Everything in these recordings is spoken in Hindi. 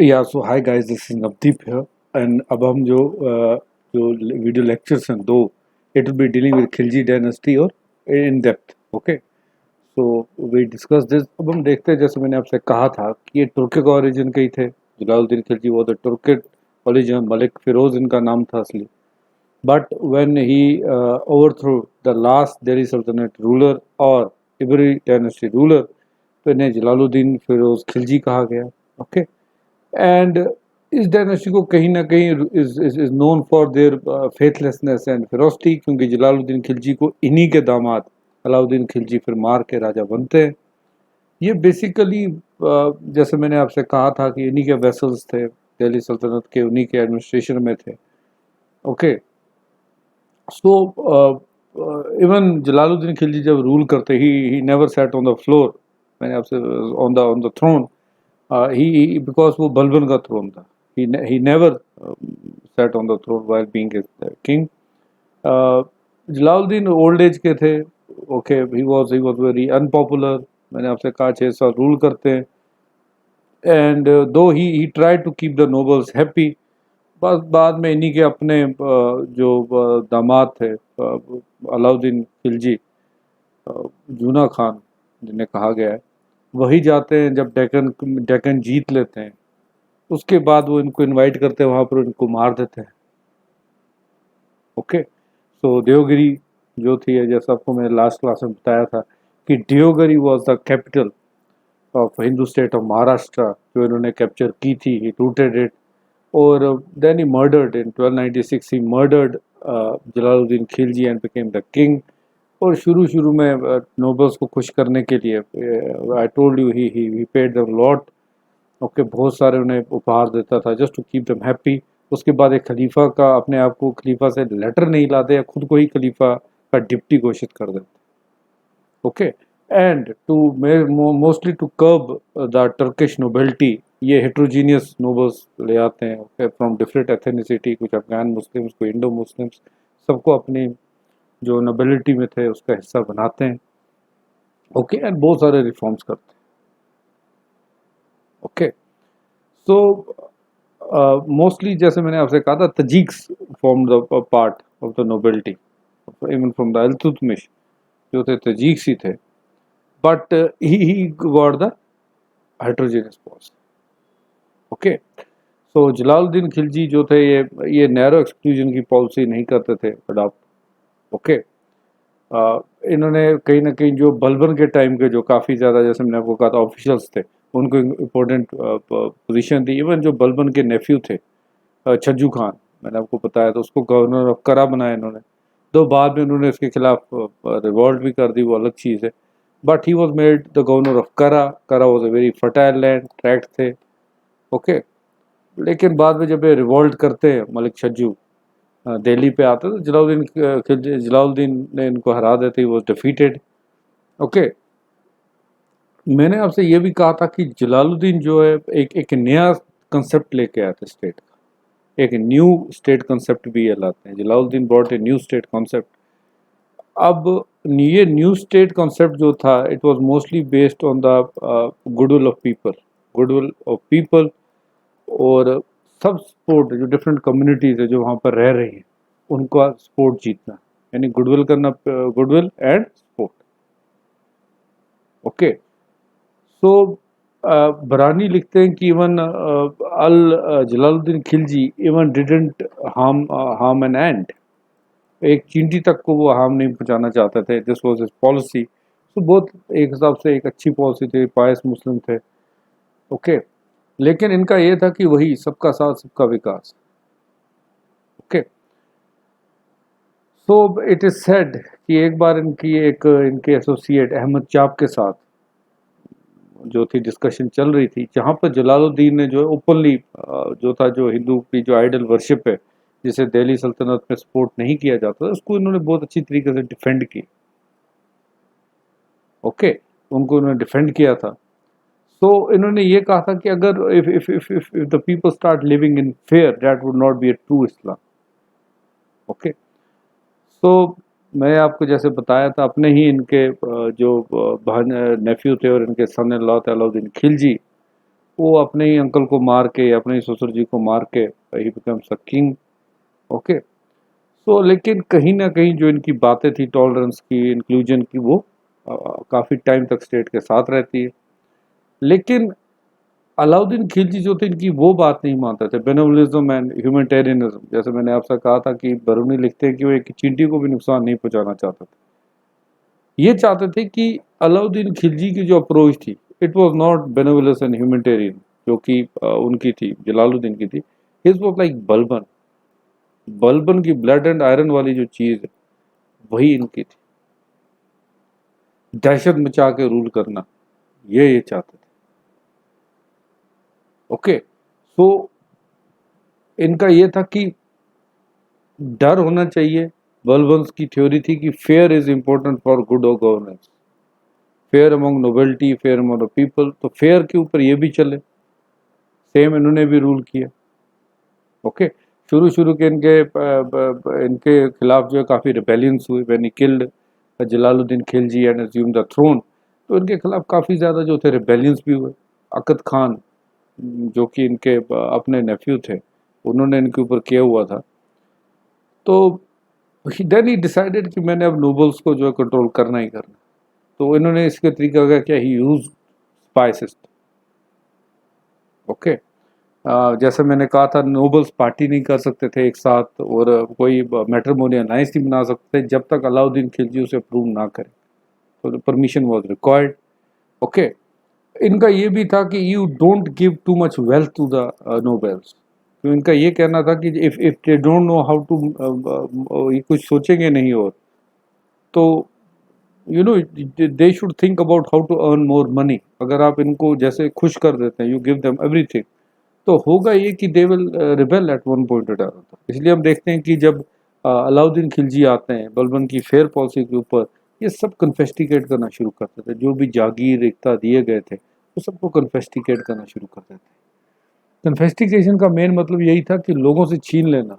या so hi guys, this is Navdeep here. And अब हम जो वीडियो लेक्चर्स हैं दो, it will be dealing with Khilji dynasty और in depth. Okay, so we discuss this. अब हम देखते हैं, जैसे मैंने आपसे कहा था कि ये तुर्किक ओरिजिन के ही थे। जलालुद्दीन खिलजी वो the Turkic origin, Malik Firoz इनका नाम था असली। But when he overthrew the last Delhi Sultanat ruler और इबरी डायनेस्टी रूलर, तो इन्हें जलालुद्दीन फिरोज खिलजी कहा गया। ओके, एंड इस डायनेस्टी को कहीं ना कहीं is known for their faithlessness and ferocity, क्योंकि जलालुद्दीन खिलजी को इन्हीं के दामाद अलाउद्दीन खिलजी फिर मार के राजा बनते हैं। ये बेसिकली जैसे मैंने आपसे कहा था कि इन्हीं के वेसल्स थे, दिल्ली सल्तनत के उन्हीं के एडमिनिस्ट्रेशन में थे। Okay, so even Jalaluddin Khilji जब रूल करते he never sat on the floor, मैंने आपसे on the throne, he because वो बलबन का थ्रोन था। he never sat on the throne while being a king. Jalaluddin old age के थे। Okay, he was very unpopular। मैंने आपसे कहा 6 साल रूल करते हैं। And though he try to keep the nobles happy. बस बाद में इन्हीं के अपने जो दामाद थे, अलाउद्दीन खिलजी, जूना खान जिन्हें कहा गया है, वही जाते हैं जब डेक्कन डेक्कन जीत लेते हैं। उसके बाद वो इनको इनवाइट करते हैं, वहाँ पर इनको मार देते हैं। ओके, सो देवगिरी जो थी, जैसा आपको मैंने लास्ट क्लास में बताया था कि Devagiri was the capital of Hindu state of Maharashtra, जो इन्होंने कैप्चर की थी। ही लूटेड इट और then he murdered in 1296। He murdered Jalaluddin Khilji and became the king. और शुरू शुरू में नोबल्स को खुश करने के लिए, I told you, he paid them lot. Okay, बहुत सारे उन्हें उपहार देता था just to keep them happy. उसके बाद एक खलीफा का, अपने आप को खलीफा से लेटर नहीं लाते या खुद को ही खलीफा का डिप्टी घोषित कर देते। Okay, and to mostly to curb the Turkish nobility, ये हेट्रोजीनियस नोबल्स ले आते हैं। ओके, फ्रॉम डिफरेंट एथेनिसिटी, कुछ अफगान मुस्लिम्स, कोई इंडो मुस्लिम्स, सबको अपनी जो नोबेलिटी में थे उसका हिस्सा बनाते हैं। ओके, एंड बहुत सारे रिफॉर्म्स करते हैं। ओके, सो मोस्टली जैसे मैंने आपसे कहा था, Tajiks form the part of the nobility, even from the Iltutmish जो थे तजीक्स ही थे। But he got the heterogeneous policy. Okay, so Jalaluddin Khilji जो थे, ये नैरो एक्सक्लूजन की पॉलिसी नहीं करते थे अडॉप्ट। ओके, इन्होंने कहीं ना कहीं जो बलबन के टाइम के जो काफ़ी ज़्यादा, जैसे मैंने आपको कहा था, ऑफिशियल्स थे, उनको इम्पोर्टेंट पोजीशन थी। इवन जो बलबन के नेफ्यू थे, छज्जू खान, मैंने आपको बताया, तो उसको गवर्नर ऑफ करा बनाया इन्होंने। तो बाद में उन्होंने इसके खिलाफ रिवॉल्ट भी कर दी, वो अलग चीज़ है। But he was made the governor of करा। करा was a very fertile land, tract थे। ओके, लेकिन बाद में जब ये रिवॉल्ट करते हैं, मलिक छज्जू दिल्ली पे आते, तो जलालुद्दीन ने इनको हरा देते, ही वॉज डिफीटेड। ओके, मैंने आपसे ये भी कहा था कि जलालुद्दीन जो है एक नया कंसेप्ट लेके आया था स्टेट का। एक न्यू स्टेट कंसेप्ट भी ये लाते हैं। Jalaluddin brought a new state concept. अब ये न्यू स्टेट कॉन्सेप्ट जो था, it was mostly based on the goodwill of people. Goodwill of people और सब सपोर्ट, जो डिफरेंट कम्युनिटीज़ है जो वहाँ पर रह रही हैं, उनका सपोर्ट जीतना, यानी गुडविल करना, goodwill and support. Okay, so Barani लिखते हैं कि even al Jalaluddin Khilji even didn't harm an ant. एक चींटी तक को वो हार्म नहीं पहुंचाना चाहते थे। This was his policy. तो बहुत एक हिसाब से एक अच्छी पॉलिसी थी, पायस मुस्लिम थे। ओके, लेकिन इनका ये था कि वही सबका साथ सबका विकास। Okay, so it is said कि एक बार इनके एसोसिएट अहमद चाप के साथ जो थी डिस्कशन चल रही थी, जहाँ पर जलालुद्दीन ने जो है ओपनली जो था, जो हिंदू की जो आइडल वर्शिप है, जिसे दिल्ली सल्तनत में सपोर्ट नहीं किया जाता, उसको इन्होंने बहुत अच्छी तरीके से डिफेंड की। ओके, उनको इन्होंने डिफेंड किया था। सो इन्होंने ये कहा था कि अगर if the people start living in fear, that would not be a true Islam. Okay, so मैं आपको जैसे बताया था, अपने ही इनके जो बहन नेफ्यू थे और इनके सन इन लॉ थे अलाउद्दीन खिलजी, वो अपने ही अंकल को मार के, अपने ही ससुर जी को मार के ही becomes a king. Okay, so लेकिन कहीं ना कहीं जो इनकी बातें थी टॉलरेंस की, इंक्लूजन की, वो काफ़ी टाइम तक स्टेट के साथ रहती है। लेकिन अलाउद्दीन खिलजी जो थे, इनकी वो बात नहीं मानते थे, बेनेवोलिज्म एंड ह्यूमैनिटेरियनिज्म। जैसे मैंने आपसे कहा था कि बरूनी लिखते हैं कि वो एक चींटी को भी नुकसान नहीं पहुंचाना चाहते थे। ये चाहते थे कि अलाउद्दीन खिलजी की जो अप्रोच थी, it was not benevolence and humanitarian, जो कि उनकी थी, जलालुद्दीन की थी। His was like Balban. Balban की ब्लड एंड आयरन वाली जो चीज़ है, वही इनकी थी। दहशत मचा के रूल करना, ये चाहते थे। ओके, सो इनका ये था कि डर होना चाहिए। बलबन्स की थ्योरी थी कि fair is important for good governance, fair among nobility, fair among the people. तो फेयर के ऊपर ये भी चले, सेम इन्होंने भी रूल किया। ओके, शुरू शुरू के इनके खिलाफ जो है काफ़ी रिबेलियंस हुई। When he killed Jalaluddin Khilji and assume the throne, तो इनके खिलाफ काफ़ी ज़्यादा जो थे रिबेलियंस भी हुए। अकद खान, जो कि इनके अपने नेफ्यू थे, उन्होंने इनके ऊपर किया हुआ था। तो देन ही डिसाइडेड कि मैंने अब नोबल्स को जो है कंट्रोल करना ही करना। तो इन्होंने इसके तरीका क्या किया, ही यूज स्पाई सिस्टम। ओके, जैसे मैंने कहा था, नोबल्स पार्टी नहीं कर सकते थे एक साथ, और कोई मैट्रिमोनियल अलायंस नहीं बना सकते जब तक अलाउद्दीन खिलजी उसे अप्रूव ना करे। तो परमिशन वॉज रिक्वायर्ड। ओके, इनका ये भी था कि you don't give too much wealth to the nobles. तो इनका ये कहना था कि if they don't know how to, ये कुछ सोचेंगे नहीं, और तो you know they should think about how to earn more money. अगर आप इनको जैसे खुश कर देते हैं, यू गिव देम एवरीथिंग, तो होगा ये कि they will rebel at one point और अदर। इसलिए हम देखते हैं कि जब अलाउद्दीन खिलजी आते हैं, बलबन की फेयर पॉलिसी के ऊपर ये सब कन्फेस्टिकेट करना शुरू करते थे। जो भी जागीर इख्ता दिए गए थे, वो सबको कन्फेस्टिकेट करना शुरू करते थे। कन्फेस्टिकेशन का मेन मतलब यही था कि लोगों से छीन लेना।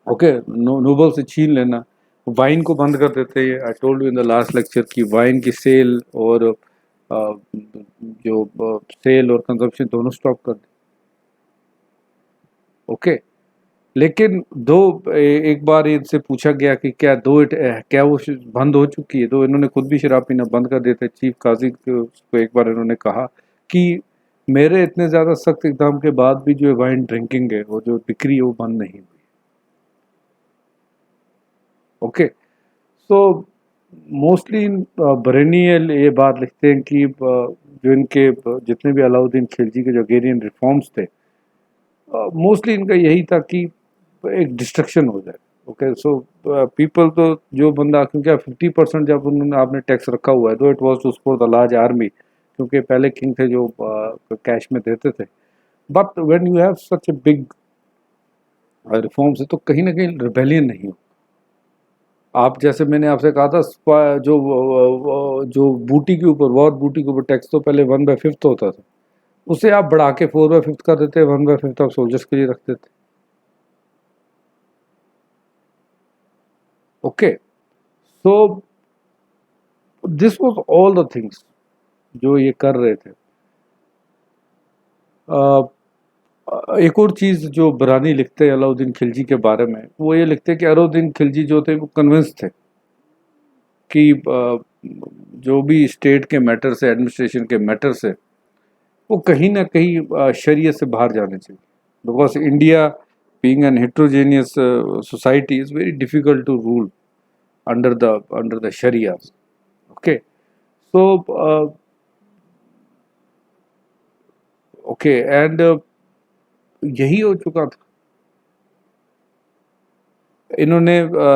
ओके, नोबल से छीन लेना। वाइन को बंद कर देते हैं। आई told you in the last lecture कि वाइन की सेल और जो सेल और कंजप्शन दोनों स्टॉप कर दी। ओके, लेकिन एक बार इनसे पूछा गया कि क्या वो बंद हो चुकी है, तो इन्होंने खुद भी शराब पीना बंद कर दिया था। चीफ काजी को एक बार इन्होंने कहा कि मेरे इतने ज़्यादा सख्त इकदाम के बाद भी जो वाइन ड्रिंकिंग है, वो जो बिक्री है, वो बंद नहीं हुई। ओके, सो मोस्टली बरेनी ये बात लिखते हैं कि जो इनके जितने भी अलाउद्दीन खिलजी के जो अगेरियन रिफॉर्म्स थे, मोस्टली इनका यही था कि एक डिस्ट्रक्शन हो जाए। ओके, सो पीपल, तो जो बंदा, क्योंकि 50% जब उन्होंने आपने टैक्स रखा हुआ है, तो it was to support the large army, क्योंकि पहले किंग थे जो कैश में देते थे। But when you have such a big reforms, तो कहीं ना कहीं रिबेलियन नहीं हो। आप जैसे मैंने आपसे कहा था, जो बूटी के ऊपर, वॉर बूटी के ऊपर टैक्स तो पहले 1/5 होता था, उसे आप बढ़ा के 4/5 कर देते, 1/5 आप सोल्जर्स के लिए रख देते। Okay, so this was all the things जो ये कर रहे थे। एक और चीज़ जो बरानी लिखते हैं अलाउद्दीन खिलजी के बारे में, वो ये लिखते हैं कि अलाउद्दीन खिलजी जो थे, वो कन्विंस थे कि जो भी स्टेट के मैटर से, एडमिनिस्ट्रेशन के मैटर से, वो कहीं ना कहीं शरीयत से बाहर जाने चाहिए। Because India being an heterogeneous society is very difficult to rule under the Sharias. Okay, so okay, and यही हो चुका था। इन्होंने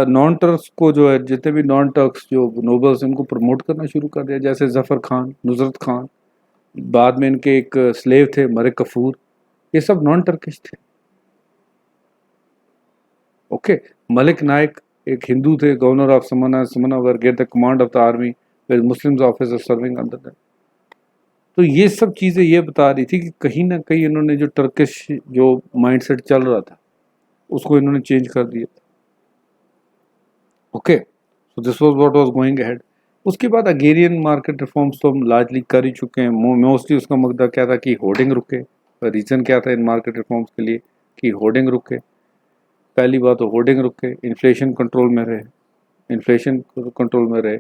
नॉन टर्क्स को जो है, जितने भी नॉन टर्क्स जो नोबल्स, उनको प्रमोट करना शुरू कर दिया। जैसे जफर खान, नुसरत खान, बाद में इनके एक स्लेव थे मलिक कफूर, ये सब नॉन टर्किश थे। ओके, मलिक नायक एक हिंदू थे, governor of Samana were get the command of the army with Muslims officer serving under that. तो ये सब चीज़ें ये बता रही थी कि कहीं ना कहीं इन्होंने जो टर्किश जो माइंडसेट चल रहा था, उसको इन्होंने चेंज कर दिया। Okay, so this was what was going ahead. उसके बाद अगेरियन मार्केट रिफॉर्म्स तो हम लार्जली कर ही चुके हैं। मोस्टली उसका मकसद क्या था कि होर्डिंग रुके। रीज़न क्या था इन मार्केट रिफॉर्म्स के लिए कि होर्डिंग रुके। पहली बात तो होर्डिंग रुके, इन्फ्लेशन कंट्रोल में रहे, इन्फ्लेशन कंट्रोल में रहे,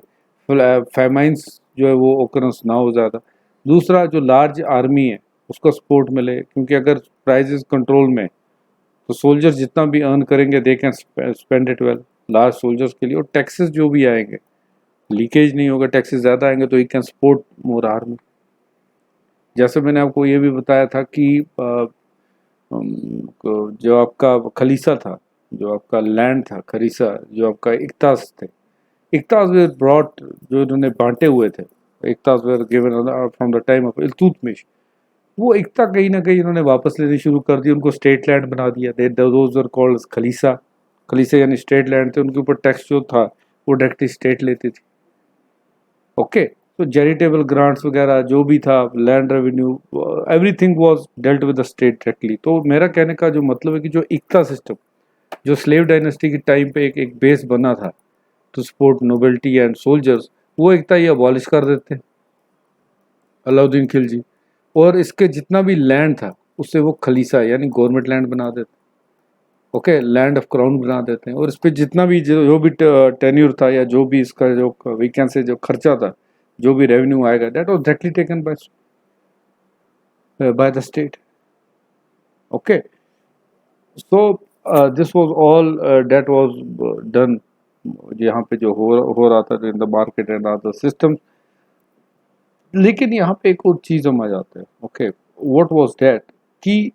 फैमाइंस जो है वो ओकरेंस ना हो ज़्यादा। दूसरा, जो लार्ज आर्मी है उसको सपोर्ट मिले, क्योंकि अगर प्राइजेस कंट्रोल में तो सोल्जर्स जितना भी अर्न करेंगे they can spend it well, large soldiers के लिए। और टैक्सेस जो भी आएंगे, लीकेज नहीं होगा, टैक्सेस ज़्यादा आएंगे तो he can support more army. जैसे मैंने आपको ये भी बताया था कि जो आपका खलीसा था, जो आपका लैंड था खरीसा, जो आपका इक्तास थे, इक्तास वेर ब्रॉट, जो इन्होंने बांटे हुए थे, इक्तास were given from the time of Iltutmish, वो इक्ता कहीं ना कहीं इन्होंने वापस लेनी शुरू कर दी, उनको स्टेट लैंड बना दिया। Those were called khalisa. Khalisa यानी स्टेट लैंड थे, उनके ऊपर टैक्स जो था वो डायरेक्टली स्टेट लेती थी। ओके, तो चैरिटेबल ग्रांट्स वगैरह जो भी था, land revenue, everything was dealt with the state directly. तो मेरा कहने का जो मतलब है कि जो इक्ता सिस्टम, जो स्लेव डायनेस्टी के टाइम पे एक बेस बना था to support nobility and soldiers, वो इक्ता ये अबॉलिश कर देते अलाउद्दीन खिलजी, और इसके जितना भी लैंड था उससे वो खलीसा यानी गवर्नमेंट लैंड बना देते। ओके, लैंड ऑफ क्राउन बना देते हैं, और इस पे जितना भी जो भी टेन्यूर था या जो भी इसका जो वीकेंड से जो खर्चा था, जो भी रेवेन्यू आएगा, that was directly taken by the state. Okay, so this was all that was done यहाँ पे जो हो रहा था in the market and other system. लेकिन यहाँ पे एक और चीज हम आ जाते हैं। ओके, व्हाट वाज दैट कि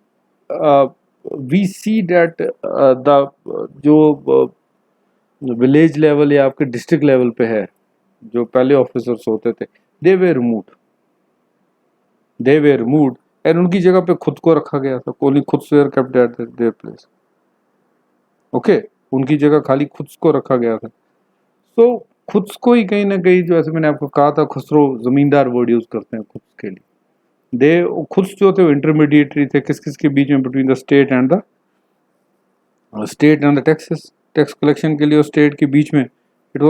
वी सी दैट द जो विलेज लेवल या आपके डिस्ट्रिक्ट लेवल पे है, जो पहले ऑफिसर्स होते थे, they were removed, they were removed, and उनकी जगह पे खुद को रखा गया था। ओनली खुद were kept at their place. Okay, उनकी जगह खाली खुद को रखा गया था। सो खुद को ही कहीं ना कहीं, जो ऐसे मैंने आपको कहा था, खुसरो जमींदार वर्ड यूज करते हैं खुद के लिए। दे खुद जो थे वो इंटरमीडिएटरी थे, किस किस के बीच में, between the state and the taxes, tax collection के लिए और स्टेट के बीच में। इट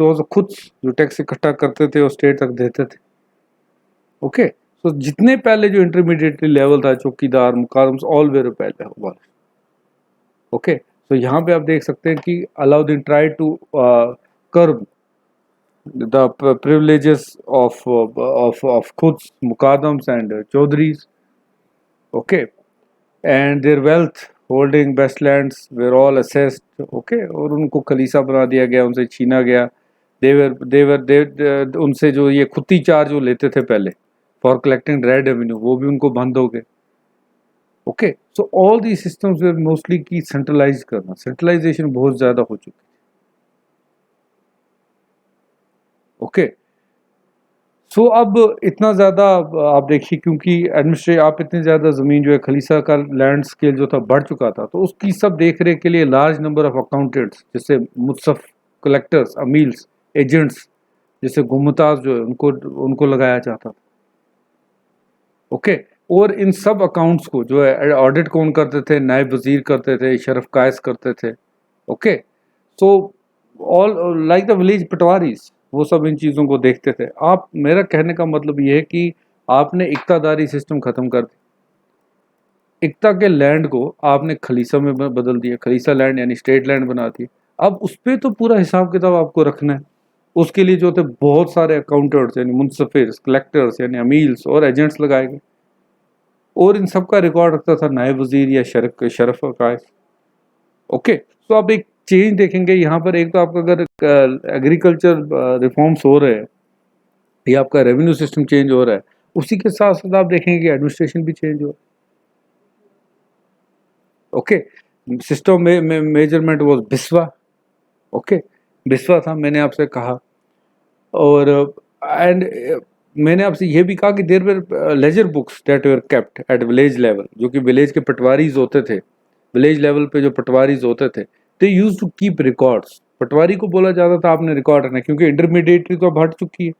वाज खुद जो टैक्स इकट्ठा करते थे और स्टेट तक देते थे। ओके, तो जितने पहले जो इंटरमीडिएटरी लेवल था, चौकीदार, मुकादम्स, ऑल वेर पहले हुआ। ओके, तो यहाँ पे आप देख सकते हैं कि Alauddin try to curb the privileges of Quds, Muqaddams and Chaudhries. Okay, and their wealth holding best lands were all assessed. Okay, और उनको खलीसा बना दिया गया, उनसे छीना गया। they उनसे जो ये खुत्ती चार्ज जो लेते थे पहले फॉर कलेक्टिंग रेड रेवेन्यू, वो भी उनको बंद हो गए। Okay, so all the systems way mostly की सेंट्रलाइज करना, सेंट्रलाइजेशन बहुत ज़्यादा हो चुकी। ओके, सो अब इतना ज़्यादा आप देखिए, क्योंकि एडमिनिस्ट्रेट आप इतनी ज़्यादा ज़मीन जो है खलीसा का लैंड स्केल जो था बढ़ चुका था, तो उसकी सब देख रेख के लिए लार्ज नंबर ऑफ अकाउंटेंट्स, जैसे मुत्सफ, कलेक्टर्स, अमील्स, एजेंट्स, जैसे गुमताज जो है उनको उनको लगाया जाता था। ओके, और इन सब अकाउंट्स को जो है ऑडिट कौन करते थे? नायब वजीर करते थे, शरफ कायस करते थे। Okay, so all like the village patwaris, वो सब इन चीज़ों को देखते थे। आप, मेरा कहने का मतलब ये है कि आपने इक्तादारी सिस्टम ख़त्म कर दिया, इक्ता के लैंड को आपने खलीसा में बदल दिया, खलीसा लैंड यानी स्टेट लैंड बना दिया। अब उस पर तो पूरा हिसाब किताब आपको रखना है। उसके लिए जो थे बहुत सारे अकाउंटेंट्स यानी मुंसफिर्स, कलेक्टर्स यानी अमील्स और एजेंट्स लगाए गए, और इन सब का रिकॉर्ड रखता था नायब वजीर या शरफ कायस। ओके, तो आप एक चेंज देखेंगे यहाँ पर। एक तो आपका अगर एग्रीकल्चर रिफॉर्म्स हो रहे हैं या आपका रेवेन्यू सिस्टम चेंज हो रहा है, उसी के साथ साथ आप देखेंगे कि एडमिनिस्ट्रेशन भी चेंज हो रहा है। ओके, सिस्टम में measurement was Biswa. Okay, Biswa था, मैंने आपसे कहा। और एंड मैंने आपसे यह भी कहा कि there were ledger books that were kept at village level, जो कि विलेज के पटवारीज होते थे, विलेज लेवल पे जो पटवारीज होते थे, दे यूज टू कीप रिकॉर्ड्स। पटवारी को बोला जाता था आपने रिकॉर्ड रखना, क्योंकि इंटरमीडिएटरी तो अब हट चुकी है,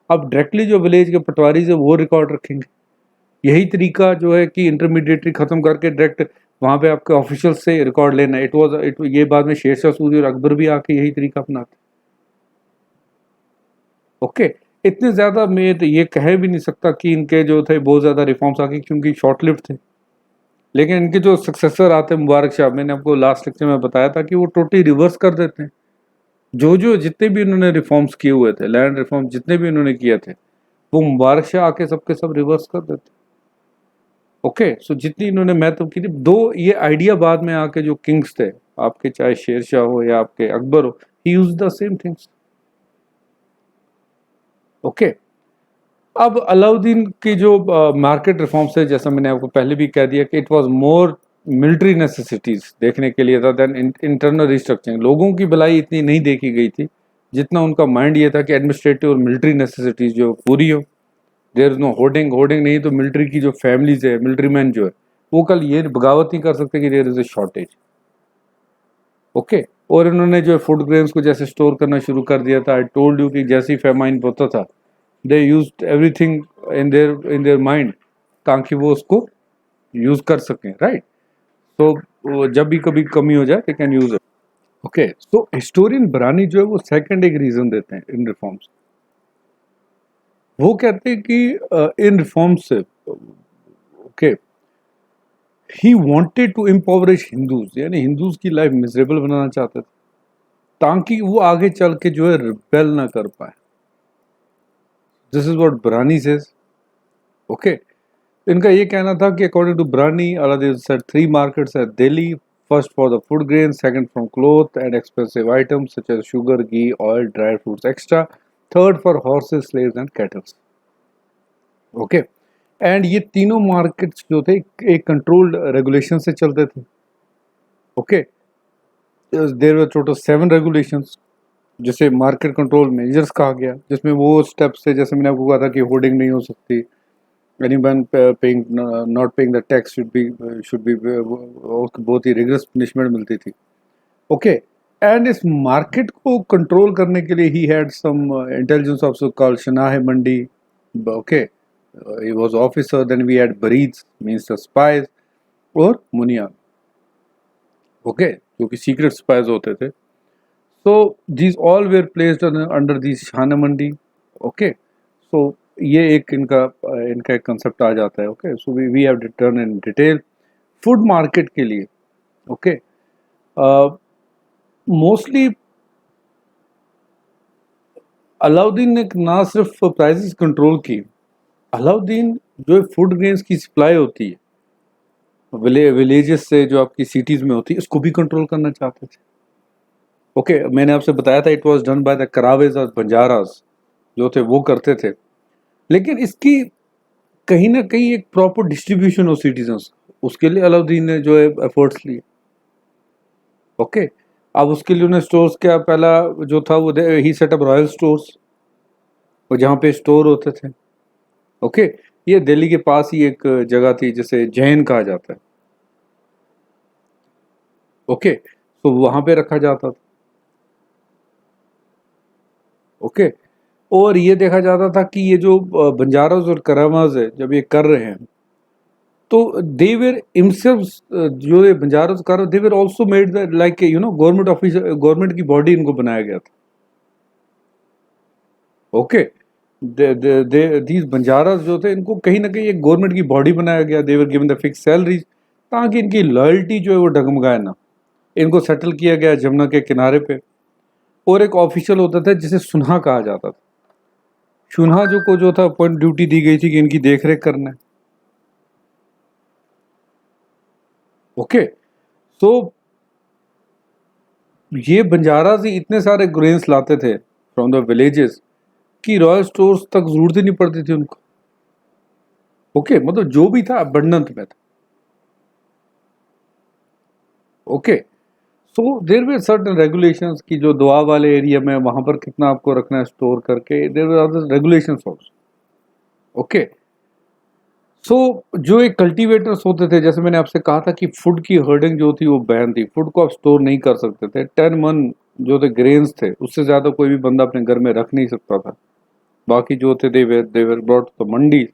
अब डायरेक्टली जो विलेज के पटवारीज है वो रिकॉर्ड रखेंगे। यही तरीका जो है कि इंटरमीडिएटरी खत्म करके डायरेक्ट वहाँ पे आपके ऑफिशियल से रिकॉर्ड लेना। ये बाद में शेरशाह सूरी और अकबर भी आके यही तरीका अपनाते। ओके, इतने ज़्यादा मैं तो ये कह भी नहीं सकता कि इनके जो थे बहुत ज़्यादा रिफॉर्म्स आके, क्योंकि शॉर्ट लिव्ड थे। लेकिन इनके जो सक्सेसर आते हैं मुबारक शाह, मैंने आपको लास्ट लेक्चर में बताया था कि वो टोटली रिवर्स कर देते हैं। जो जितने भी उन्होंने रिफॉर्म्स किए हुए थे, लैंड रिफॉर्म जितने भी उन्होंने किए थे, वो मुबारक शाह आके सबके सब रिवर्स कर देते। ओके, सो जितनी इन्होंने महत्व की थी, दो ये आइडिया बाद में आके जो किंग्स थे आपके, चाहे शेर शाह हो या आपके अकबर हो, he use the same things. Okay, अब अलाउद्दीन की जो मार्केट रिफॉर्म्स है, जैसा मैंने आपको पहले भी कह दिया कि it was more military necessities देखने के लिए था देन इंटरनल रिस्ट्रक्चरिंग। लोगों की भलाई इतनी नहीं देखी गई थी जितना उनका माइंड ये था कि एडमिनिस्ट्रेटिव और मिलिट्री नेसेसिटीज जो पूरी हो। There is no hoarding, hoarding नहीं तो मिलिट्री की जो फैमिलीज है, मिलिट्री मैन जो है, वो कल ये बगावत नहीं कर सकते कि there is a shortage. Okay, और इन्होंने जो फूड ग्रेन्स को जैसे स्टोर करना शुरू कर दिया था। आई टोल्ड यू कि जैसे ही फेमाइन होता था, they used everything in their mind, ताकि वो उसको यूज कर सकें, राइट। तो जब भी कभी कमी हो जाए they can use it. Okay, so historian बरानी जो है वो सेकंड एक रीजन देते हैं इन रिफॉर्म्स। वो कहते हैं कि इन रिफॉर्म्स से, okay, he wanted to impoverish Hindus, यानी हिंदूज की लाइफ मिजरेबल बनाना चाहते थे ताकि वो आगे चल के जो है रिबेल ना कर पाए। This is what Barani says. Okay, इनका ये कहना था कि according to Barani, Alauddin said three markets at Delhi, first for the food grain, second from cloth and expensive items such as sugar, ghee, oil, dry fruits extra, third for horses, slaves and cattles. Okay, and ये तीनों मार्केट्स जो थे एक कंट्रोल्ड रेगुलेशन से चलते थे। Okay, there were total 7 regulations जिसे मार्केट कंट्रोल मेजर्स कहा गया, जिसमें वो स्टेप्स थे जैसे मैंने आपको कहा था कि होर्डिंग नहीं हो सकती, anyone paying not paying the tax should be बहुत ही रिगरस पनिशमेंट मिलती थी। ओके, एंड इस मार्केट को कंट्रोल करने के लिए he had some intelligence officer called Shahna Mandi. Okay, he was officer, then we had बरीज मींस द स्पाइस, और मुनिया, ओके, जो कि सीक्रेट स्पाइस होते थे। So these all were placed under the Shahna Mandi. Okay, सो ये एक इनका एक कंसेप्ट आ जाता है। ओके, सो वी हैव डिटर्न इन डिटेल फूड मार्केट के लिए। ओके, मोस्टली अलाउद्दीन ने ना सिर्फ प्राइसेस कंट्रोल की, अलाउद्दीन जो फूड ग्रेन्स की सप्लाई होती है विलेजेस से जो आपकी सिटीज में होती है, इसको भी कंट्रोल करना चाहते थे। ओके, मैंने आपसे बताया था it was done by the caravans और बंजारास जो थे वो करते थे, लेकिन इसकी कहीं ना कहीं एक प्रॉपर डिस्ट्रीब्यूशन हो सिटीजन्स, उसके लिए अलाउद्दीन ने जो है एफर्ट्स लिए। ओके, अब उसके लिए उन्हें स्टोर्स क्या, पहला जो था वो ही सेटअप रॉयल स्टोर्स, और जहाँ पे स्टोर होते थे। ओके, ये दिल्ली के पास ही एक जगह थी जिसे जैन कहा जाता है। ओके, तो वहां पे रखा जाता था। ओके, और ये देखा जाता था कि ये जो बंजारास और करामाज है जब ये कर रहे हैं, तो दे वेर हिमसेल्फ, जो ये बंजारास कर, they were also made the like government office, government की बॉडी इनको बनाया गया था। ओके, दीज बंजारास जो थे इनको कहीं ना कहीं एक गवर्नमेंट की बॉडी बनाया गया, they were given the fix salaries ताकि इनकी लॉयल्टी जो है वो डगमगाए ना। इनको सेटल किया गया जमुना के किनारे पे, और एक ऑफिशियल होता था जिसे सुनहा कहा जाता था। सुनहा जो था अपॉइंट ड्यूटी दी गई थी कि इनकी देखरेख करना है। ओके, सो ये बंजारास ही इतने सारे ग्रेन्स लाते थे फ्रॉम द विलेजेस कि रॉयल स्टोर्स तक जरूरत ही नहीं पड़ती थी उनको। ओके, मतलब जो भी था अबंडेंट में था। Okay, so there were certain regulations की जो दुआ वाले एरिया में वहां पर कितना आपको रखना है स्टोर करके, there were other regulations also. Okay, so जो एक कल्टीवेटर्स होते थे, जैसे मैंने आपसे कहा था कि फूड की हर्डिंग जो थी वो बैन थी, फूड को आप स्टोर नहीं कर सकते थे। 10 मन जो थे ग्रेन्स थे, उससे ज्यादा कोई भी बंदा अपने घर में रख नहीं सकता था। बाकी जो थे they were brought to the mandi.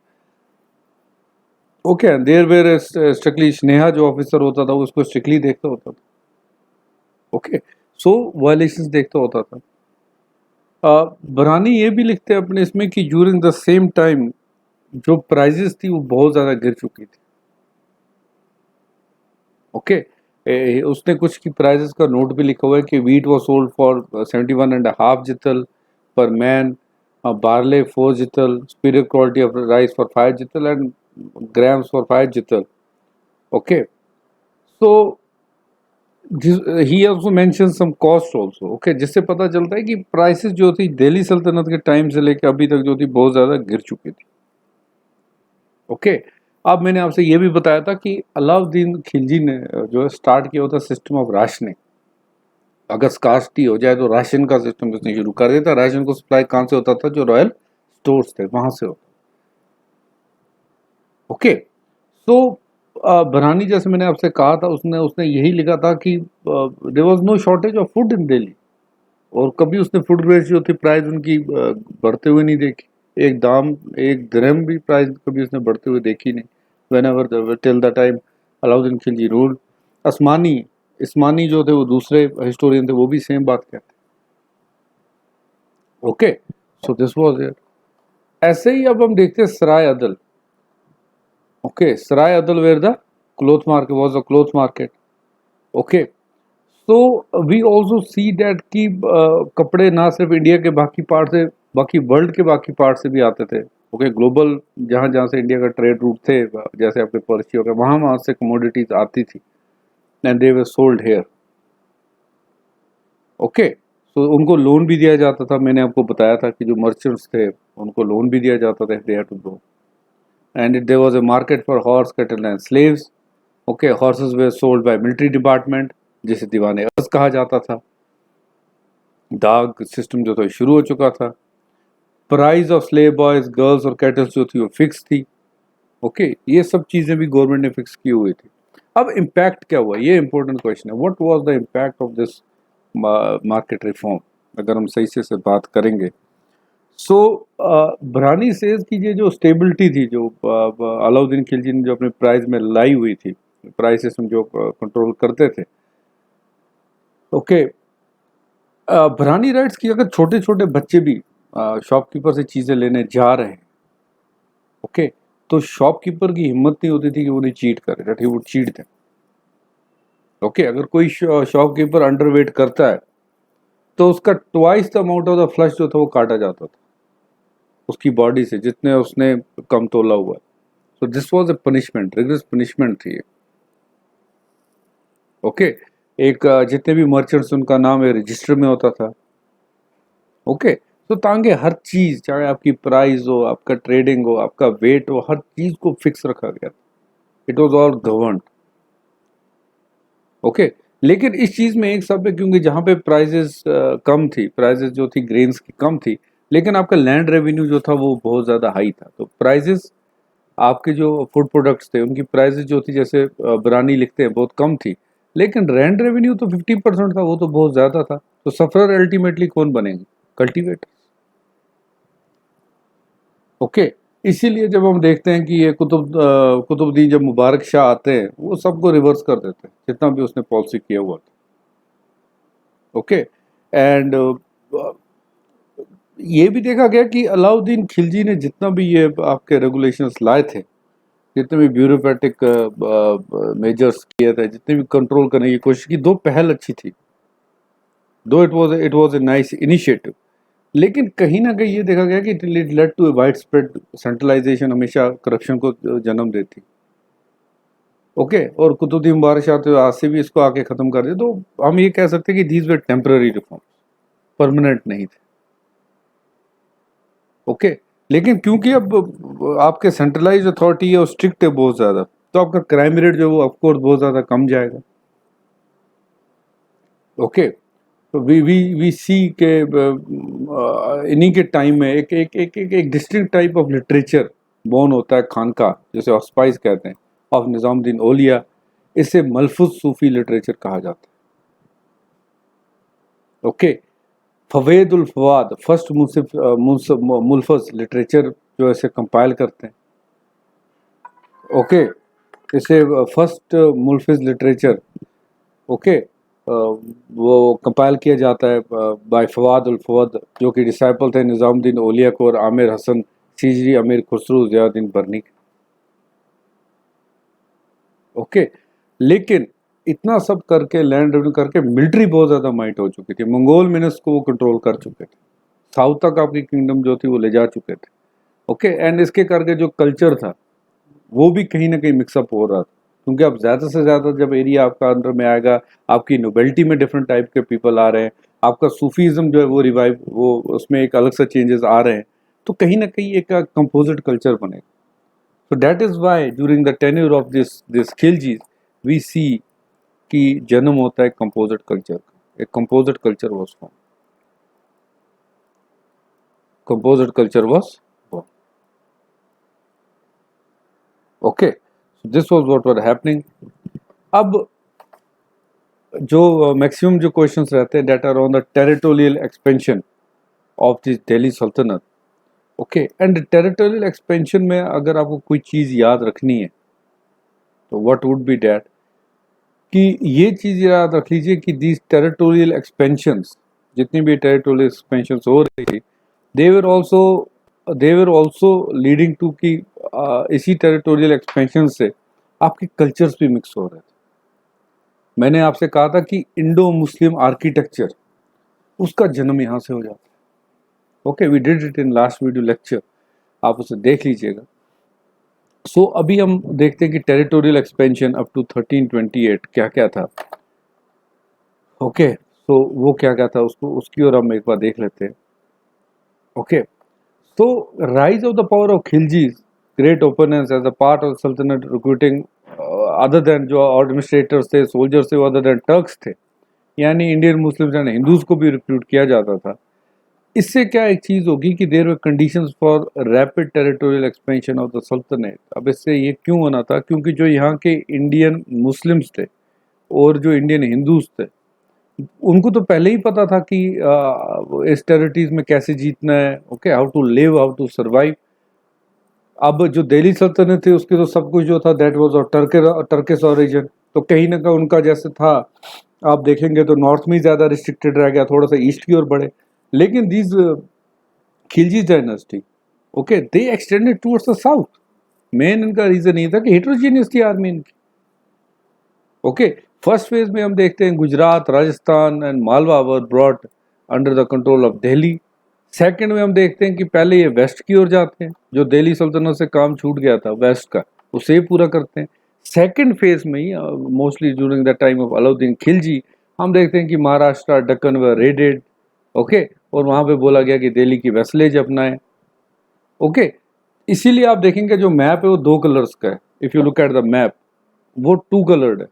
Okay, there were strictly स्नेहा जो ऑफिसर होता था वो उसको स्ट्रिक्टली देखता होता था। ओके, सो वायलेशंस देखता होता था। बरहानी ये भी लिखते हैं अपने इसमें कि ड्यूरिंग द सेम टाइम जो प्राइजेस थी वो बहुत ज़्यादा गिर चुकी थी। ओके, उसने कुछ की प्राइजेस का नोट भी लिखा हुआ है कि वीट वॉज सोल्ड फॉर 71.5 जितल पर मैन, बार्ले 4 जितल, superior quality of rice for 5 जितल and grams for 5 जितल। Okay, so he also mention some cost also. Okay, जिससे पता चलता है कि प्राइसेस जो थी दिल्ली सल्तनत के टाइम से लेकर अभी तक जो थी बहुत ज़्यादा गिर चुकी थी। ओके, अब मैंने आपसे ये भी बताया था कि अलाउद्दीन खिलजी ने जो है स्टार्ट किया होता सिस्टम ऑफ राशनिंग। अगर स्कार्सिटी हो जाए तो राशन का सिस्टम उसने शुरू कर दिया था। राशन को सप्लाई कहाँ से होता था? जो रॉयल स्टोर्स थे वहां से होता। ओके, सो बरहानी जैसे मैंने आपसे कहा था उसने उसने यही लिखा था कि there was no shortage of food in Delhi, और कभी उसने फूड ग्रेड्स जो थी प्राइस उनकी बढ़ते हुए नहीं देखी। एक दाम, एक दिरहम भी प्राइस कभी उसने बढ़ते हुए देखी नहीं। Whenever till the time Alauddin Khilji rule. असमानी इस्मानी जो थे वो दूसरे हिस्टोरियन थे, वो भी सेम बात कहते हैं। Okay, so this was it. ऐसे ही अब हम देखते हैं सराय अदल। Okay, Sarai Adal where the cloth market was a cloth market. Okay, तो वी ऑल्सो सी दैट कि कपड़े ना सिर्फ इंडिया के बाकी पार्ट से, बाकी वर्ल्ड के बाकी पार्ट से भी आते थे। ओके, ग्लोबल जहाँ जहाँ से इंडिया का ट्रेड रूट थे, जैसे आपके पर्ची हो गया, वहाँ वहाँ से कमोडिटीज आती थी and they were sold here. Okay, तो उनको लोन भी दिया जाता था। मैंने आपको बताया था कि जो मर्चेंट्स थे उनको लोन भी दिया जाता था, they had to go. And there was a market for horse, cattle and slaves. Okay, horses were sold by military department, जिसे दीवाने अर्ज कहा जाता था। दाग सिस्टम जो था शुरू हो चुका था। Price of slave boys, girls और कैटल्स जो थी वो फिक्स थी। ओके, ये सब चीज़ें भी गवर्नमेंट ने फिक्स की हुई थी। अब इम्पैक्ट क्या हुआ, ये इंपॉर्टेंट क्वेश्चन है। What was the impact of this market reform, अगर हम सही से बात करेंगे। सो बरहानी सेज की ये जो स्टेबिलिटी थी, जो अलाउद्दीन खिलजी ने जो अपने प्राइस में लाई हुई थी, प्राइस सिस्टम जो कंट्रोल करते थे। ओके, बरहानी राइट्स की अगर छोटे छोटे बच्चे भी शॉपकीपर से चीज़ें लेने जा रहे हैं, ओके, तो शॉपकीपर की हिम्मत नहीं होती थी कि उन्हें चीट करे, that he would cheat them. Okay, अगर कोई शॉपकीपर अंडरवेट करता है तो उसका twice the amount of the flush जो था वो काटा जाता था उसकी बॉडी से, जितने उसने कम तोला हुआ है। So this was a punishment, rigorous punishment थी ये। ओके, एक जितने भी मर्चेंट्स उनका नाम है रजिस्टर में होता था। ओके, तो ताकि हर चीज, चाहे आपकी प्राइस हो, आपका ट्रेडिंग हो, आपका वेट हो, हर चीज को फिक्स रखा गया। It was all govern. Okay, लेकिन इस चीज में एक सब है, क्योंकि जहाँ पे प्राइजेस कम थी, प्राइजेस जो थी ग्रेन्स की कम थी, लेकिन आपका लैंड रेवेन्यू जो था वो बहुत ज़्यादा हाई था। तो प्राइजेस आपके जो फूड प्रोडक्ट्स थे उनकी प्राइजेस जो थी, जैसे बरानी लिखते हैं, बहुत कम थी, लेकिन लैंड रेवेन्यू तो 50% था, वो तो बहुत ज़्यादा था। तो सफरर अल्टीमेटली कौन बनेंगे? कल्टीवेटर। ओके, इसीलिए जब हम देखते हैं कि ये कुतुबुद्दीन जब मुबारक शाह आते हैं, वो सबको रिवर्स कर देते हैं जितना भी उसने पॉलिसी किया हुआ था। ओके, एंड ये भी देखा गया कि अलाउद्दीन खिलजी ने जितना भी ये आपके रेगुलेशंस लाए थे, जितने भी ब्यूरोक्रेटिक मेजर्स किए थे, जितने भी कंट्रोल करने की कोशिश की, दो पहल अच्छी थी, though it was a nice initiative. लेकिन कहीं ना कहीं ये देखा गया कि it led to a wide spread centralisation, हमेशा करप्शन को जन्म देती। ओके, और कुतुबुद्दीन मुबारक शाह तो आज से भी इसको आके खत्म कर दे, तो हम ये कह सकते हैं कि these were temporary reform, permanent नहीं थे। ओके, लेकिन क्योंकि अब आपके सेंट्रलाइज अथॉरिटी है और स्ट्रिक्ट है बहुत ज़्यादा, तो आपका क्राइम रेट जो है वो ऑफकोर्स बहुत ज़्यादा कम जाएगा। ओके, तो वी सी के इन्हीं के टाइम में एक distinct type of literature born होता है, खानका, जैसे ऑस्पाइस कहते हैं, ऑफ निज़ामुद्दीन औलिया। इसे मलफूज सूफी लिटरेचर कहा जाता है। ओके, फवेदुल फवाद फर्स्ट मुल्फज लिटरेचर जो ऐसे कंपाइल करते हैं। ओके, इसे फर्स्ट मुल्फिज लिटरेचर। ओके, वो कंपाइल किया जाता है बाय फवाद उल फवद, जो कि डिसाइपल थे निज़ामुद्दीन औलिया और आमिर हसन सीजरी अमीर खुसरू ज़ियाउद्दीन बर्नी के। ओके, लेकिन इतना सब करके, लैंड रेवेन्यू करके, मिलिट्री बहुत ज़्यादा माइट हो चुकी थी, मंगोल मिनस को वो कंट्रोल कर चुके थे, साउथ तक आपकी किंगडम जो थी वो ले जा चुके थे। ओके, एंड इसके करके जो कल्चर था वो भी कहीं ना कहीं मिक्सअप हो रहा था, क्योंकि अब ज़्यादा से ज़्यादा जब एरिया आपका अंदर में आएगा, आपकी नोबेलिटी में डिफरेंट टाइप के पीपल आ रहे हैं, आपका सूफीज़म जो है वो रिवाइव, वो उसमें एक अलग से चेंजेस आ रहे हैं, तो कहीं ना कहीं एक कंपोजिट कल्चर बनेगा। So that is why during the tenure of this खिलजीज we see कि जन्म होता है कंपोजिट कल्चर का, एक composite culture was form, composite culture was form. Okay, this was what was happening. अब जो मैक्सिमम जो क्वेश्चंस रहते हैं that are on the territorial expansion of this Delhi Sultanat. Okay, and territorial expansion में अगर आपको कोई चीज़ याद रखनी है तो व्हाट वुड बी दैट, कि ये चीज़ याद रख लीजिए कि दीज टेरिटोरियल एक्सपेंशंस, जितनी भी टेरिटोरियल एक्सपेंशंस हो रही थी, दे वर ऑल्सो लीडिंग टू कि इसी टेरिटोरियल एक्सपेंशन से आपके कल्चर्स भी मिक्स हो रहे थे। मैंने आपसे कहा था कि इंडो मुस्लिम आर्किटेक्चर, उसका जन्म यहाँ से हो जाता है। Okay, we did it in last video lecture, आप उसे देख लीजिएगा। सो अभी हम देखते हैं कि टेरिटोरियल एक्सपेंशन अप टू 1328 क्या क्या था। ओके, सो वो क्या क्या था, उसको उसकी ओर हम एक बार देख लेते हैं। Okay, so rise of the power of Khilji's great opponents as a part of the Sultanate recruiting other than जो एडमिनिस्ट्रेटर्स थे, सोल्जर्स थे, वो अदर देन टर्क्स थे, यानी इंडियन मुस्लिम्स एंड हिंदूज को भी रिक्रूट किया जाता था। इससे क्या एक चीज़ होगी कि there were conditions for rapid territorial expansion of the sultanate. अब इससे ये क्यों होना था, क्योंकि जो यहाँ के इंडियन मुस्लिम्स थे और जो इंडियन हिंदूज थे, उनको तो पहले ही पता था कि इस टेरिटरीज में कैसे जीतना है, okay, how to live, how to survive. अब जो दिल्ली सल्तनत थी उसकी तो सब कुछ जो था that was of Turkish origin, तो कहीं ना कहीं उनका जैसे था, आप देखेंगे तो नॉर्थ में ही ज़्यादा रिस्ट्रिक्टेड रह गया, थोड़ा सा ईस्ट की ओर बढ़े। लेकिन these Khilji dynasty, okay, they extended towards the south. Main इनका रीज़न ये था कि हेट्रोजीनियस थी आर्मी इनकी। ओके, फर्स्ट फेज में हम देखते हैं Gujarat, Rajasthan and Malwa were brought under the control of Delhi. Second में हम देखते हैं कि पहले ये वेस्ट की ओर जाते हैं, जो दिल्ली सल्तनत से काम छूट गया था वेस्ट का, उसे ही पूरा करते हैं। सेकंड फेज में ही mostly during the time of Alauddin Khilji हम देखते हैं कि महाराष्ट्र, दक्कन व रेडेड। ओके, और वहाँ पे बोला गया कि दिल्ली की वेस्लेज अपनाएं। ओके, इसीलिए आप देखेंगे जो मैप है वो दो कलर्स का है। If you look at the map, वो टू कलर्ड है।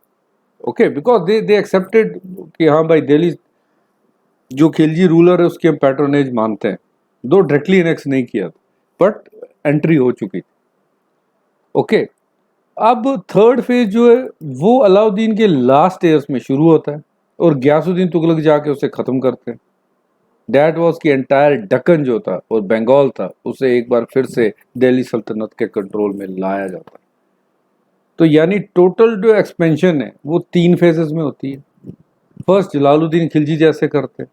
ओके, बिकॉज दे एक्सेप्टेड कि हाँ भाई, दिल्ली जो खिलजी रूलर है उसकी हम पैट्रोनेज मानते हैं, दो डायरेक्टली एनेक्स नहीं किया बट एंट्री हो चुकी थी। ओके, अब थर्ड फेज जो है वो अलाउद्दीन के लास्ट ईयर्स में शुरू होता है और गयासुद्दीन तुगलक जाके उसे खत्म करते हैं। दैट वाज कि एंटायर दक्कन जो था और बंगाल था उसे एक बार फिर से दिल्ली सल्तनत के कंट्रोल में लाया जाता है। तो यानी टोटल जो एक्सपेंशन है वो तीन फेजेस में होती है। फर्स्ट जलालुद्दीन खिलजी जैसे करते हैं,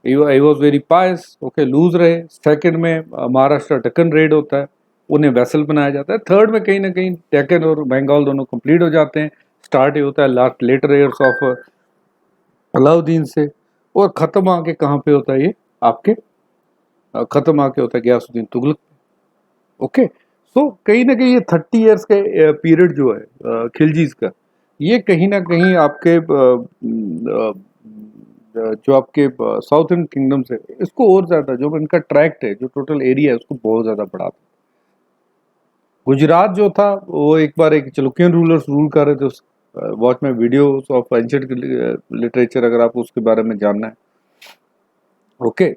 he was very pious, okay, loose रहे। सेकंड में महाराष्ट्र दक्कन रेड होता है, उन्हें वेसल बनाया जाता है। थर्ड में कहीं ना कहीं दक्कन और बंगाल दोनों कंप्लीट हो जाते हैं। स्टार्ट ये होता है last later years of Alauddin से, और ख़त्म आके कहाँ पे होता है ये आपके, ख़त्म आके होता है गयासुद्दीन तुगलक। ओके, सो कहीं ना कहीं ये 30 ईयर्स का पीरियड जो है खिलजीज का, ये कहीं ना कहीं आपके जो आपके साउथर्न किंगडम से इसको और ज़्यादा, जो इनका ट्रैक्ट है, जो टोटल एरिया है, उसको बहुत ज़्यादा बढ़ा था। गुजरात जो था वो एक बार एक चालुक्यन रूलर्स रूल कर रहे थे। उस वॉच में वीडियोस ऑफ एंशिएंट लिटरेचर अगर आपको उसके बारे में जानना है। ओके,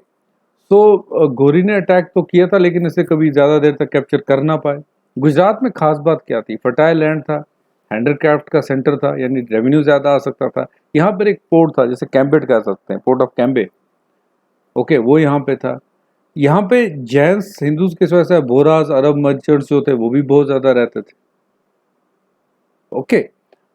तो गोरी ने अटैक तो किया था लेकिन इसे कभी ज़्यादा देर तक कैप्चर कर ना पाए। गुजरात में खास बात क्या थी, फर्टाइल लैंड था, हैंडीक्राफ्ट का सेंटर था, यानी रेवेन्यू ज़्यादा आ सकता था। यहाँ पर एक पोर्ट था, जैसे कैम्बेट कह सकते हैं, पोर्ट ऑफ कैम्बे। ओके, वो यहाँ पे था। यहाँ पे जैन्स हिंदूज के वजह से बोराज अरब मर्चेंट्स जो थे वो भी बहुत ज़्यादा रहते थे। ओके,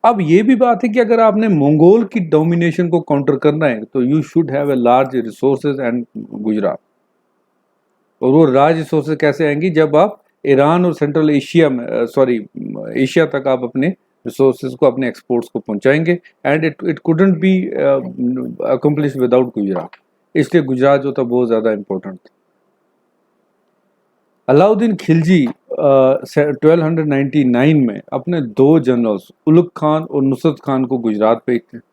अब ये भी बात है कि अगर आपने मंगोल की डोमिनेशन को काउंटर करना है तो you should have a large resources and Gujarat. और वो लार्ज रिसोर्सेज कैसे आएंगी, जब आप ईरान और सेंट्रल एशिया में सॉरी एशिया तक आप अपने रिसोर्सेज को, अपने एक्सपोर्ट्स को पहुंचाएंगे। And it couldn't B accomplish without Gujarat, इसलिए गुजरात जो था बहुत ज़्यादा इंपॉर्टेंट था। अलाउद्दीन खिलजी 1299 में अपने दो जनरल्स उलुग खान और नुसरत खान को गुजरात भेजते हैं।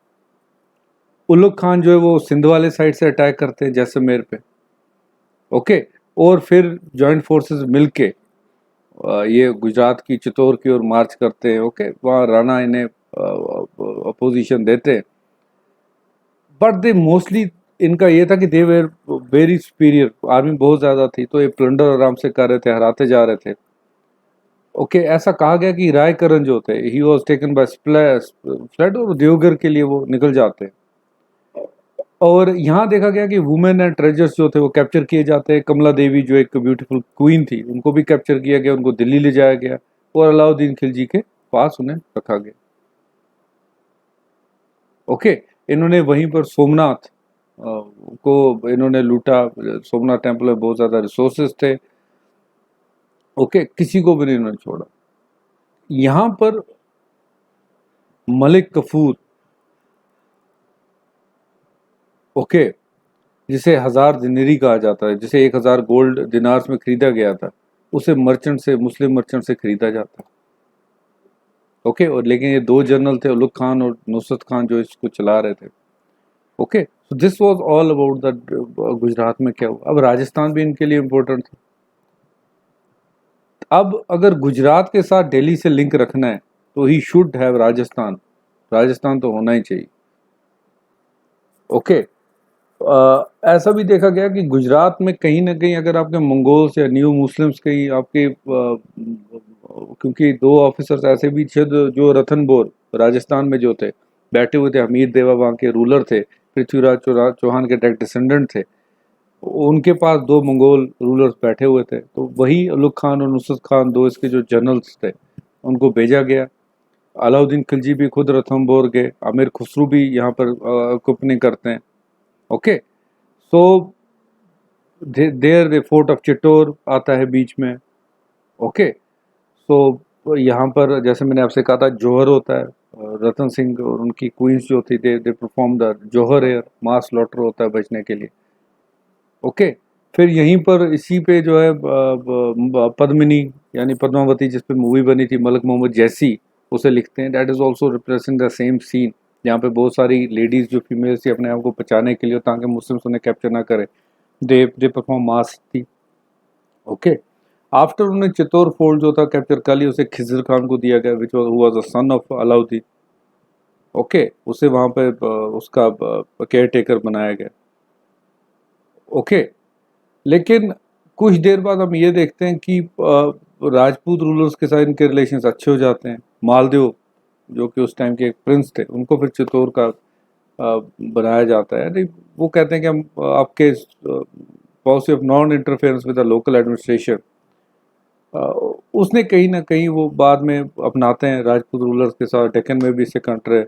उलुग खान जो है वो सिंध वाले साइड से अटैक करते हैं जैसलमेर पे, ओके। और फिर जॉइंट फोर्सेस मिलके ये गुजरात की चित्तौड़ की ओर मार्च करते हैं, ओके। वहाँ राणा इन्हें अपोजिशन देते हैं, बट दे मोस्टली, इनका ये था कि they were very superior, army बहुत ज़्यादा थी तो ये प्लंडर आराम से कर रहे थे, हराते जा रहे थे, ओके। ऐसा कहा गया कि रायकरण जो थे, he was taken by flood, और देवघर के लिए वो निकल जाते हैं। और यहाँ देखा गया कि वुमेन एंड ट्रेजर्स जो थे वो कैप्चर किए जाते हैं। कमला देवी जो एक ब्यूटीफुल क्वीन थी, उनको भी कैप्चर किया गया, उनको दिल्ली ले जाया गया और अलाउद्दीन खिलजी के पास उन्हें रखा गया, ओके। इन्होंने वहीं पर सोमनाथ को इन्होंने लूटा। सोमनाथ टेम्पल में बहुत ज़्यादा रिसोर्सेज थे, ओके। किसी को भी नहीं इन्होंने छोड़ा। यहाँ पर मलिक कफूर, ओके, जिसे 1000 दिनारी कहा जाता है, जिसे 1000 गोल्ड दिनार्स में खरीदा गया था, उसे मर्चेंट से, मुस्लिम मर्चेंट से खरीदा जाता, ओके। और लेकिन ये दो जनरल थे, उलुग खान और नुसरत खान, जो इसको चला रहे थे, okay. So this was all about the Gujarat में क्या हुआ। अब राजस्थान भी इनके लिए इम्पोर्टेंट था। अब अगर गुजरात के साथ दिल्ली से लिंक रखना है तो he should have Rajasthan, Rajasthan तो होना ही चाहिए, ओके। ऐसा भी देखा गया कि गुजरात में कहीं ना कहीं अगर आपके मंगोल्स या न्यू मुस्लिम्स के आपके क्योंकि दो ऑफिसर्स ऐसे भी थे जो रतनबोर राजस्थान में जो थे बैठे हुए थे, हमीर देवा वहाँ के रूलर थे, पृथ्वीराज चौहान के डायरेक्ट डिसेंडेंट थे, उनके पास दो मंगोल रूलर्स बैठे हुए थे। तो वही उलुग खान और नुसरत खान, दो इसके जो जनरल्स थे, उनको भेजा गया। अलाउद्दीन खिलजी भी खुद रणथंभौर गए, आमिर खुसरू भी यहाँ पर अकम्पनी करते हैं, okay. So there the fort of Chittor आता है बीच में, ओके। सो यहाँ पर जैसे मैंने आपसे कहा था जौहर होता है, रतन सिंह और उनकी क्वींस जो थी, दे परफॉर्म द जौहर एयर, मास स्लॉटर होता है बचने के लिए, ओके। फिर यहीं पर इसी पे जो है पद्मिनी यानी पद्मावती, जिस पे मूवी बनी थी मलक मोहम्मद जैसी, उसे लिखते हैं। That is also represent the same scene, जहाँ पे बहुत सारी लेडीज जो फीमेल्स थी अपने आप को बचाने के लिए, ताकि मुस्लिम्स उन्हें कैप्चर ना करे, दे परफॉर्म मास थी, ओके। आफ्टर उन्होंने चित्तौड़ फोर्ट जो था कैप्चर कर लिया, उसे खिजर खान को दिया गया, which was the son of Alauddin, okay. उसे वहाँ पे उसका केयर टेकर बनाया गया, ओके। लेकिन कुछ देर बाद हम ये देखते हैं कि राजपूत रूलर्स के साथ इनके रिलेशंस अच्छे हो जाते हैं। मालदेव जो कि उस टाइम के एक प्रिंस थे, उनको फिर चित्तौड़ का बनाया जाता है। नहीं, वो कहते हैं कि हम आपके policy of non interference with the local administration, उसने कहीं ना कहीं वो बाद में अपनाते हैं राजपूत रूलर्स के साथ। डेक्कन में भी इससे कंट्रे है।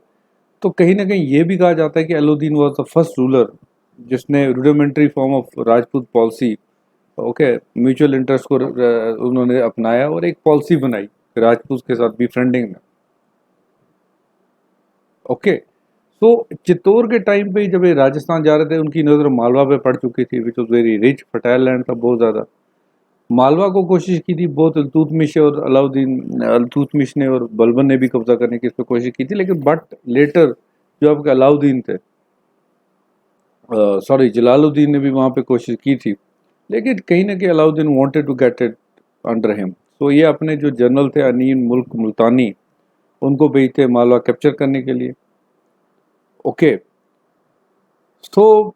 तो कहीं ना कहीं ये भी कहा जाता है कि Alauddin was the first ruler जिसने rudimentary form of Rajput policy, okay, mutual interest को उन्होंने अपनाया और एक पॉलिसी बनाई राजपूत के साथ फ्रेंडिंग में, ओके। सो चित्तौड़ के टाइम पे जब ये राजस्थान जा रहे थे, उनकी नज़र मालवा पे पड़ चुकी थी, which was very rich fertile land था बहुत ज़्यादा। मालवा को कोशिश की थी बहुत इल्तुतमिश और इल्तुतमिश ने और बलबन ने भी कब्जा करने की इस पर कोशिश की थी, लेकिन बट लेटर जो आपके अलाउद्दीन थे, सॉरी जलालुद्दीन ने भी वहाँ पे कोशिश की थी, लेकिन कहीं ना कहीं Alauddin wanted to get it under him. तो ये अपने जो जनरल थे अनीन मुल्क मुल्तानी, उनको भेजते मालवा कैप्चर करने के लिए, ओके। तो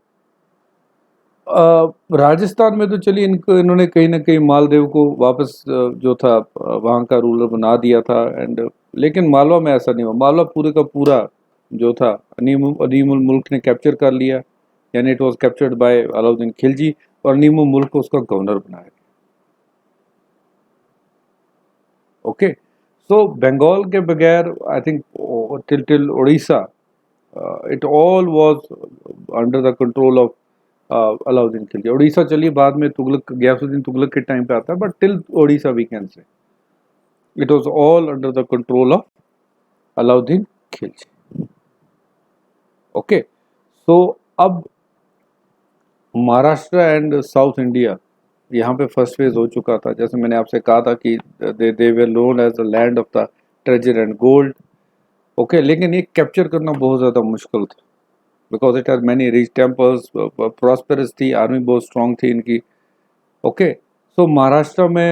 राजस्थान में तो चलिए इनको इन्होंने कहीं ना कहीं मालदेव को वापस जो था वहाँ का रूलर बना दिया था, एंड लेकिन मालवा में ऐसा नहीं हुआ। मालवा पूरे का पूरा जो था अनीमुल मुल्क ने कैप्चर कर लिया, यानी it was captured by Alauddin Khilji, और अनीमुल मुल्क को उसका गवर्नर बनाया, ओके। So Bengal के बगैर I think till Odisha it all was under the control of Alauddin Khilji. Orissa चलिए बाद में तुगलक गयासुद्दीन तुगलक के टाइम पे आता है, but till Odisha we can say it was all under the control of Alauddin Khilji. Okay, so अब महाराष्ट्र एंड साउथ इंडिया यहाँ पे फर्स्ट फेज हो चुका था, जैसे मैंने आपसे कहा था कि they were known as the land of the treasure and gold. Okay, लेकिन ये कैप्चर करना बहुत ज़्यादा मुश्किल था because it has many rich temples, prosperous थी, आर्मी बहुत स्ट्रांग थी इनकी. ओके, सो महाराष्ट्र में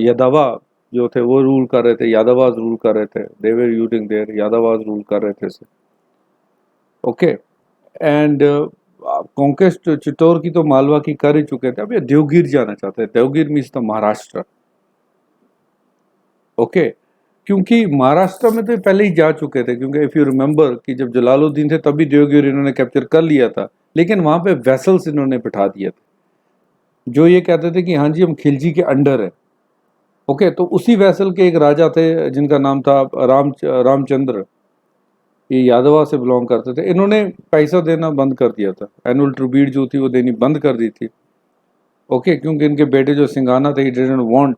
यादवा जो थे वो रूल कर रहे थे, यादवाज रूल कर रहे थे, they were using their, Yadavas rule कर रहे थे. ओके, एंड कॉन्केस्ट चित्तौड़ की तो मालवा की कर ही चुके थे, अब ये देवगिर जाना चाहते हैं. देवगिर मीन्स द महाराष्ट्र. ओके, क्योंकि महाराष्ट्र में तो पहले ही जा चुके थे, क्योंकि इफ यू रिमेंबर कि जब जलालुद्दीन थे तभी देवगिर इन्होंने कैप्चर कर लिया था, लेकिन वहां पे वेसल्स इन्होंने बिठा दिए थे जो ये कहते थे कि हाँ जी हम खिलजी के अंडर है. ओके, तो उसी वेसल के एक राजा थे जिनका नाम था रामचंद्र, ये यादवा से बिलोंग करते थे. इन्होंने पैसा देना बंद कर दिया था, एनुअल ट्रिब्यूट जो थी वो देनी बंद कर दी थी. ओके, क्योंकि इनके बेटे जो सिंघाना थे, ही डिडंट वांट.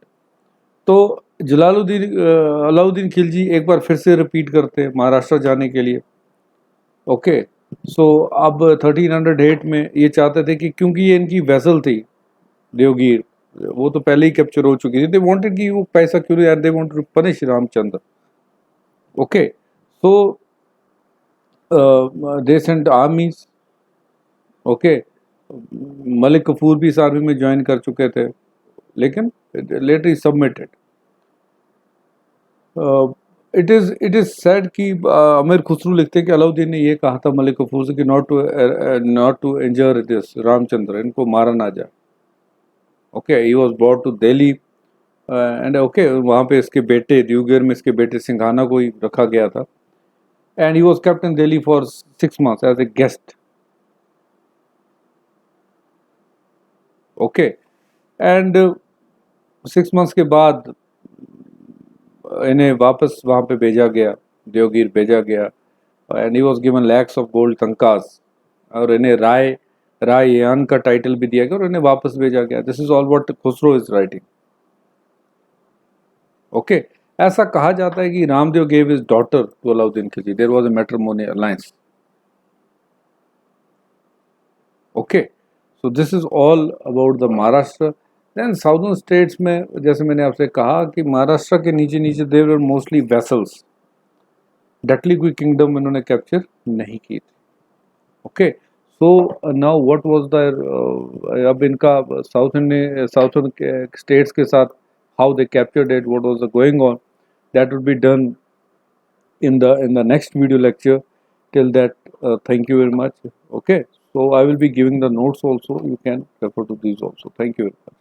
तो जलालुद्दीन अलाउद्दीन खिलजी एक बार फिर से रिपीट करते हैं महाराष्ट्र जाने के लिए. ओके, सो अब 1308 में ये चाहते थे कि क्योंकि ये इनकी वेसल थी देवगिर, वो तो पहले ही कैप्चर हो चुकी थी, दे वांटेड कि वो पैसा क्यों यार, they wanted to punish Ramchandra. Okay, so they sent armies. Okay, Malik Kafur भी इस आर्मी में ज्वाइन कर चुके थे, लेकिन later submitted. It is said कि अमीर खुसरू लिखते हैं कि अलाउद्दीन ने ये कहा था मलिक कफूर से कि not to injure this Ramchandra, इनको मारा ना जाए. Okay, he was brought to Delhi and okay, वहाँ पे इसके बेटे देवगिर में इसके बेटे सिंघाना को ही रखा गया था, and he was kept in Delhi for 6 months as a guest. Okay, and 6 months के बाद इन्हें वापस वहाँ पे भेजा गया, देवगिर भेजा गया, and he was given lakhs of gold तंकास, और इन्हें राययान का टाइटल भी दिया गया और इन्हें वापस भेजा गया. This is all what Khusro is writing. Okay, ऐसा कहा जाता है कि Ramdev gave his daughter to Alauddin Khilji, there was a matrimonial alliance. Okay, so this is all about the Maharashtra. Then southern states में जैसे मैंने आपसे कहा कि महाराष्ट्र के नीचे नीचे देयर वर मोस्टली वेसल्स. डटली कोई किंगडम इन्होंने कैप्चर नहीं की थी. Okay, so now what was the अब इनका साउथर्न स्टेट्स के साथ how they captured it, what was the going on, that would be done in the next video lecture. Till that, thank you very much. Okay, so I will be giving the notes also, you can refer to these also. Thank you very much.